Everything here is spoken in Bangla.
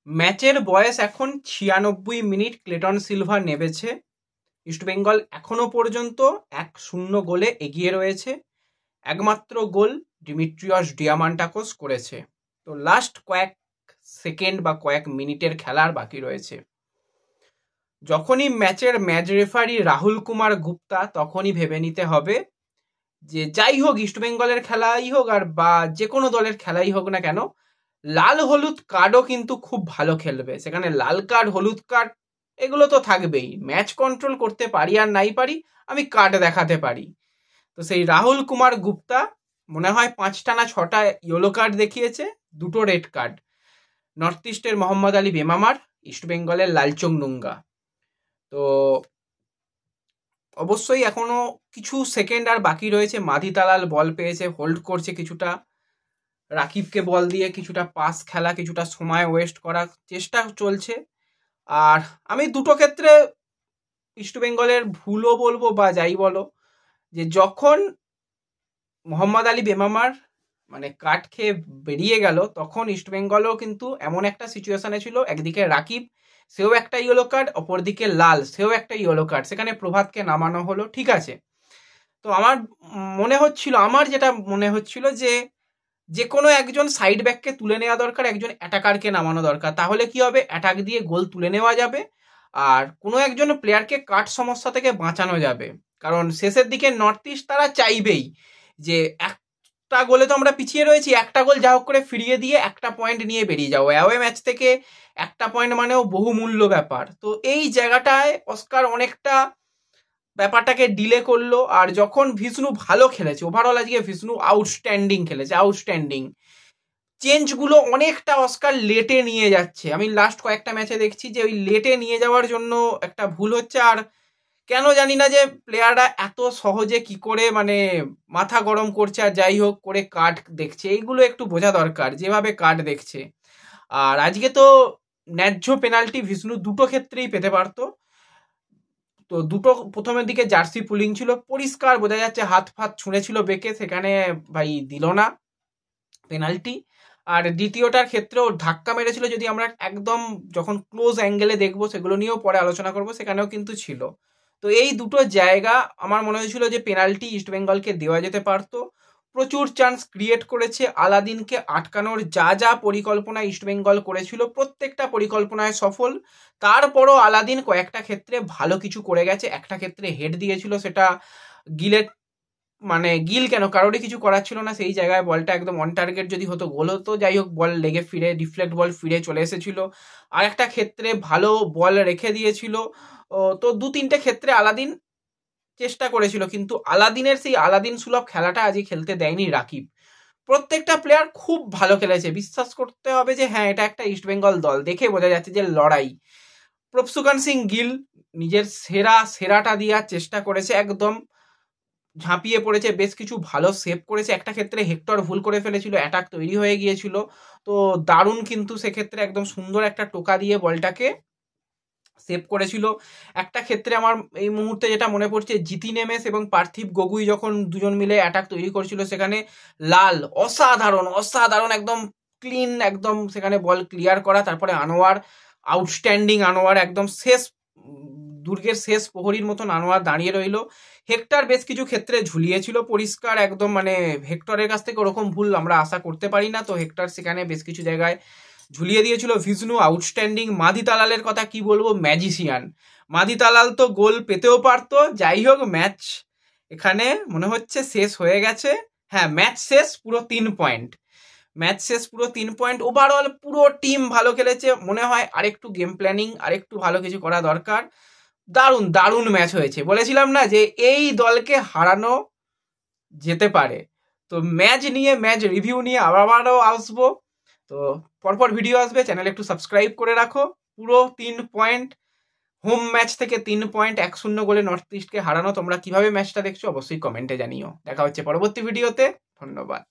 ম্যাচের বয়স এখন ৯৬ মিনিট। ক্লেটন সিলভা নেমেছে। ইস্টবেঙ্গল এখনো পর্যন্ত ১-০ গোলে এগিয়ে রয়েছে। একমাত্র গোল ডিমিট্রিয়স ডিয়ামান্টাকোস করেছে। তো লাস্ট কয়েক সেকেন্ড বা কয়েক মিনিটের খেলার বাকি রয়েছে। যখনই ম্যাচ রেফারি রাহুল কুমার গুপ্তা, তখনই ভেবে নিতে হবে যে যাই হোক, ইস্টবেঙ্গলের খেলাই হোক আর বা যে কোনো দলের খেলাই হোক না কেন, লাল হলুদ কার্ডও কিন্তু খুব ভালো খেলবে। সেখানে লাল কার্ড, হলুদ কার্ড এগুলো তো থাকবেই। ম্যাচ কন্ট্রোল করতে পারি আর নাই পারি, আমি কার্ড দেখাতে পারি। তো সেই রাহুল কুমার গুপ্তা মনে হয় ৫টা না ৬টা ইয়েলো কার্ড দেখিয়েছে, 2টো রেড কার্ড। নর্থ ইস্টের মোহাম্মদ আলী বেমামার, ইস্টবেঙ্গলের লালচং নুঙ্গা। তো অবশ্যই এখনো কিছু সেকেন্ড আর বাকি রয়েছে। মাধি তালাল বল পেয়েছে, হোল্ড করছে কিছুটা, রাকিবকে বল দিয়ে কিছুটা পাস খেলা, কিছুটা সময় ওয়েস্ট করার চেষ্টা চলছে। আর আমি দুটো ক্ষেত্রে ইস্টবেঙ্গলের ভুলও বলবো বা যাই বলো, যে যখন মোহাম্মদ আলী বেমামার মানে কাট খেয়ে বেরিয়ে গেল, তখন ইস্টবেঙ্গলও কিন্তু এমন একটা সিচুয়েশনে ছিল, একদিকে রাকিব, সেও একটা ইয়েলো কার্ড, অপরদিকে লাল, সেও একটা ইয়েলো কার্ড। সেখানে প্রভাতকে নামানো হলো, ঠিক আছে। তো আমার যেটা মনে হচ্ছিল যে কোনো একজন সাইড ব্যাককে তুলে নেওয়া দরকার, একজন অ্যাটাকারকে নামানো দরকার। তাহলে কি হবে, অ্যাটাক দিয়ে গোল তুলে নেওয়া যাবে আর কোনো একজন প্লেয়ারকে কাট সমস্যা থেকে বাঁচানো যাবে। কারণ শেষের দিকে নর্থ ইস্ট তারা চাইবেই যে একটা গোলে তো আমরা পিছিয়ে রয়েছি, একটা গোল যা হোক করে ফিরিয়ে দিয়ে একটা পয়েন্ট নিয়ে বেরিয়ে যাও। অ্যাওয়ে ম্যাচ থেকে একটা পয়েন্ট মানেও বহুমূল্য ব্যাপার। তো এই জায়গাটায় অস্কার অনেকটা ব্যাপারটাকে ডিলে করলো। আর যখন ভিষ্ণু ভালো খেলেছে, ওভারঅল আজকে ভিষ্ণু আউটস্ট্যান্ডিং খেলেছে, আউটস্ট্যান্ডিং। চেঞ্জগুলো অনেকটা অস্কার লেটে নিয়ে যাচ্ছে। আমি লাস্ট কয়েকটা ম্যাচে দেখছি যে ওই লেটে নিয়ে যাওয়ার জন্য একটা ভুল হচ্ছে। আর কেন জানি না যে প্লেয়াররা এত সহজে কি করে মানে মাথা গরম করছে আর যাই হোক করে কার্ড দেখছে, এইগুলো একটু বোঝা দরকার যেভাবে কার্ড দেখছে। আর আজকে তো ন্যায্য পেনাল্টি ভিষ্ণু দুটো ক্ষেত্রেই পেতে পারতো। তো দুটো প্রথমের দিকে জার্সি পুলিং ছিল, পরিষ্কার বোঝা যাচ্ছে হাত ফাত ছুঁড়েছিল বেঁকে, সেখানে ভাই দিল না পেনাল্টি। আর দ্বিতীয়টার ক্ষেত্রেও ধাক্কা মেরেছিল, যদি আমরা একদম যখন ক্লোজ অ্যাঙ্গেলে দেখবো সেগুলো নিয়েও পরে আলোচনা করব, সেখানেও কিন্তু ছিল। তো এই দুটো জায়গা আমার মনে হয়েছিল যে পেনাল্টি ইস্টবেঙ্গলকে দেওয়া যেতে পারতো। প্রচুর চান্স ক্রিয়েট করেছে, আলাদিনকে আটকানোর যা যা পরিকল্পনা ইস্টবেঙ্গল করেছিল প্রত্যেকটা পরিকল্পনায় সফল। তারপরও আলাদিন কয়েকটা ক্ষেত্রে ভালো কিছু করে গেছে। একটা ক্ষেত্রে হেড দিয়েছিল, সেটা গিলের মানে গিল কেন, কারোরই কিছু করার ছিল না সেই জায়গায়, বলটা একদম অন টার্গেট যদি হতো গোল হতো। যাই হোক, বল লেগে ফিরে ডিফ্লেক্ট বল ফিরে চলে এসেছিল। আর একটা ক্ষেত্রে ভালো বল রেখে দিয়েছিল। তো ২-৩টে ক্ষেত্রে আলাদিন চেষ্টা করেছিল, কিন্তু আলাদিনের সেই আলাদিন সুলভ খেলাটা আজই খেলতে দেয়নি রাকিব। প্রত্যেকটা প্লেয়ার খুব ভালো খেলেছে, বিশ্বাস করতে হবে যে হ্যাঁ এটা একটা ইস্টবেঙ্গল দল, দেখে বোঝা যাচ্ছে যে লড়াই। প্রভসুকান সিং গিল নিজের সেরাটা দেওয়ার চেষ্টা করেছে, একদম ঝাঁপিয়ে পড়েছে, বেশ কিছু ভালো সেভ করেছে। একটা ক্ষেত্রে হেক্টর ভুল করে ফেলেছিল, অ্যাটাক তৈরি হয়ে গিয়েছিল, তো দারুণ কিন্তু সেক্ষেত্রে একদম সুন্দর একটা টোকা দিয়ে বলটাকে সেভ করেছিল। একটা ক্ষেত্রে আমার এই মুহূর্তে যেটা মনে পড়ছে, জিতি নেমেস এবং পার্থিব গগুই যখন দুজন মিলে অ্যাটাক তৈরি করেছিল, সেখানে লাল অসাধারণ একদম ক্লিন, একদম সেখানে বল ক্লিয়ার করা। তারপরে আনোয়ার, আউটস্ট্যান্ডিং আনোয়ার, একদম শেষ দুর্গের শেষ প্রহরীর মতন আনোয়ার দাঁড়িয়ে রইল। হেক্টর বেশ কিছু ক্ষেত্রে ঝুলিয়েছিল, পরিষ্কার একদম, মানে হেক্টরের কাছ থেকে ওরকম ভুল আমরা আশা করতে পারি না। তো হেক্টর সেখানে বেশ কিছু জায়গায় ঝুলিয়ে দিয়েছিল। ভিষ্ণু আউটস্ট্যান্ডিং। মাধি তালালের কথা কি বলবো, ম্যাজিশিয়ান। মাধি তালাল তো গোল পেতেও পারতো। যাই হোক, ম্যাচ এখানে মনে হচ্ছে শেষ হয়ে গেছে। হ্যাঁ, ম্যাচ শেষ পুরো 3 পয়েন্ট। ম্যাচ শেষ পুরো 3 পয়েন্ট। ওভারঅল পুরো টিম ভালো খেলেছে। মনে হয় আরেকটু গেম প্ল্যানিং, আরেকটু ভালো কিছু করা দরকার। দারুণ ম্যাচ হয়েছে। বলেছিলাম না যে এই দলকে হারানো যেতে পারে। তো ম্যাচ রিভিউ নিয়ে আবারও আসবো। তো পরপর ভিডিও আসবে, চ্যানেল একটু সাবস্ক্রাইব করে রাখো। পুরো 3 পয়েন্ট, হোম ম্যাচ থেকে 3 পয়েন্ট, 1-0 গোলে নর্থ ইস্টকে হারানো। তোমরা কিভাবে ম্যাচটা দেখছো অবশ্যই কমেন্টে জানিও। দেখা হচ্ছে পরবর্তী ভিডিওতে। ধন্যবাদ।